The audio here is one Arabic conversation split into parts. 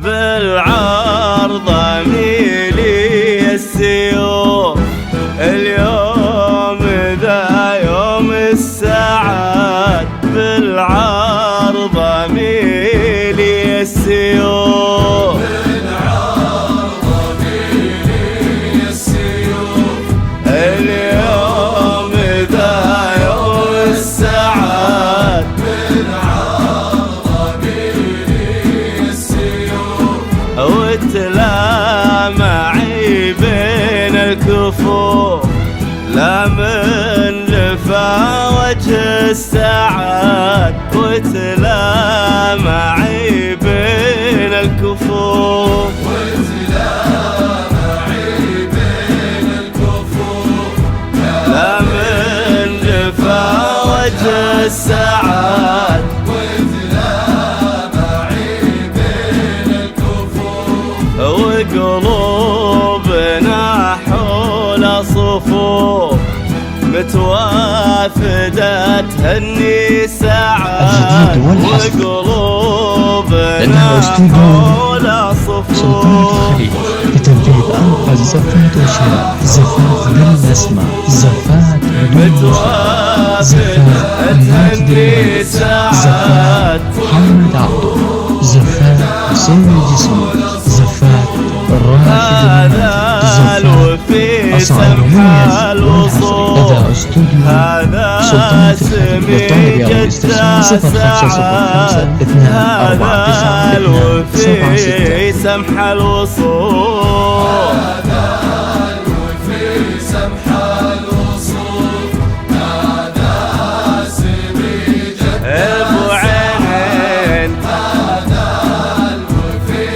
بالعرض ميلي السيوف. اليوم ذا يوم السعاد بالعرض ميلي السيوف. بالعرض ميلي السيوف. اليوم ذا يوم السعاد بالعرض ميلي السيوف. وتلا معي بين الكفوف. لا من لفا وجه السعاد وتلا معي بين الكفوف. وتلا معي بين الكفوف. لا من لفا وجه السعاد وتلا معي بين الكفوف. وقلوبنا حول صفوف متوافدة تهني سعاد. وقلوبنا حول صفوف بتنفيذ أنقذ زفات وشراء زفات بالأسماء زفات متوافدة تهني سعاد. محمد عبده زفات حسين الجسمي زفات الراشد الوفي سمح الوصول. أداء استوديو هذا سمي جد سعاد. هذا الوفي سمح الوصول. هذا الوفي سمح الوصول. هذا سمي جد ابو عينين. هذا الوفي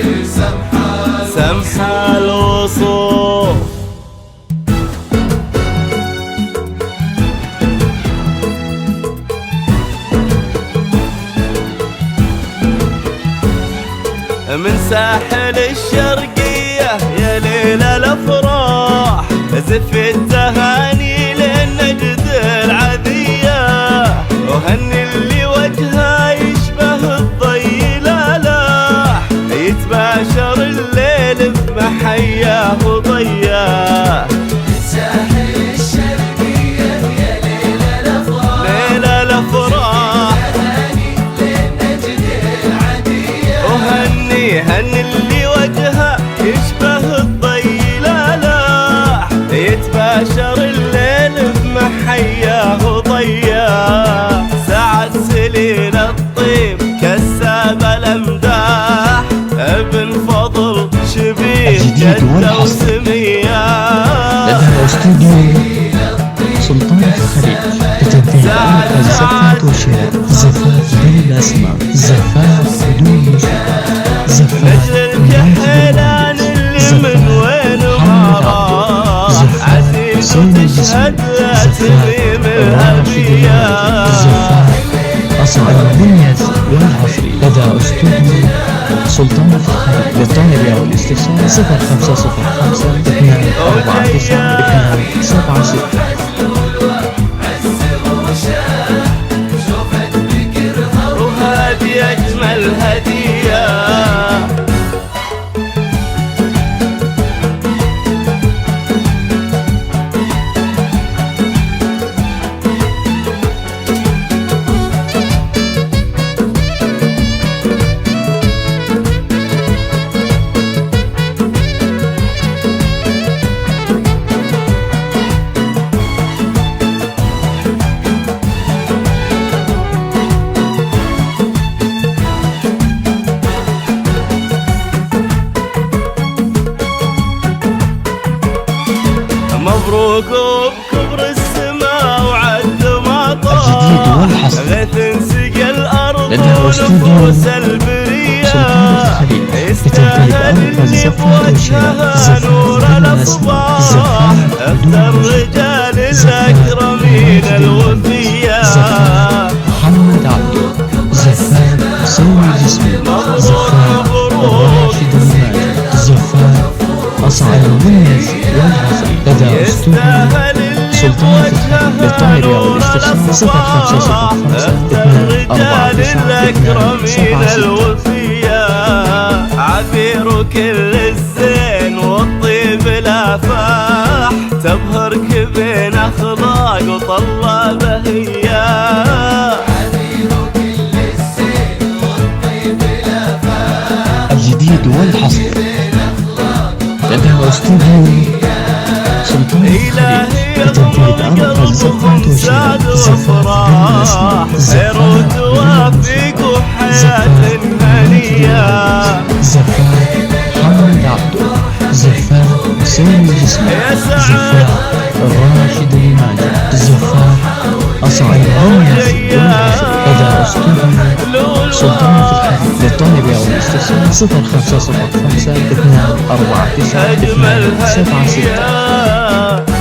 سمح الوصول. من ساحل الشرقية يا ليل الافراح زف التهاني للنجد العذية. وهني اللي وجهه يشبه الضي لالاح يتباشر الليل بمحياه وضياه. ساحل الشرقية يا ليل الأفراح. ليل الافراح للنجد العدية. هني اللي وجهه يشبه الضي لالاح يتباشر الليل بمحياه وضياه. سعد سليل الطيب كساب الامداح ابن فضل شبيه جده وسمياه. لدى استوديو سلطان الخليج بتنفيذ أنقذ زفات وشراء زفات بالأسماء زفات بدون مشروع زفات مثل الكحلان اللي من وين ما راح عزيز وتشهد تميم الهبية. أصعب المميز والعصري لدى استوديو سلطان الخليج للطلب والاستفسار 0505 249 276. وهذه أجمل هدية. مبروك بكبر السماء وعد ما طار غيث سقى الأرض ونفوس البرية. يستاهل اللي بوجهها نور الأصباح أكثر رجال الأكرمين الوفية. محمد عبده زفان حسين الجسمي زفان الراشد الماجد زفان أصعب المميز والعصري لدى استوديو سلطان للطائرة والاستفسار 0505 249 الوفية. اخلاق وطلابه اياه. عديد كل الزين والطيب لافاه. الجديد والحصر لدى استوديو سلطان إلهي الخليج لتنفيذ أرقى زفات وشراء وافراح خير وتوافيق وحياة هنية. زفات محمد عبده، زفات سامي جسمي، زفات راشد الماجد، زفات أصعد الرمية والحصر لدى استوديو سلطان الخليج. للطالب أو الاستفسار 0505 249 أجمل 276. هدية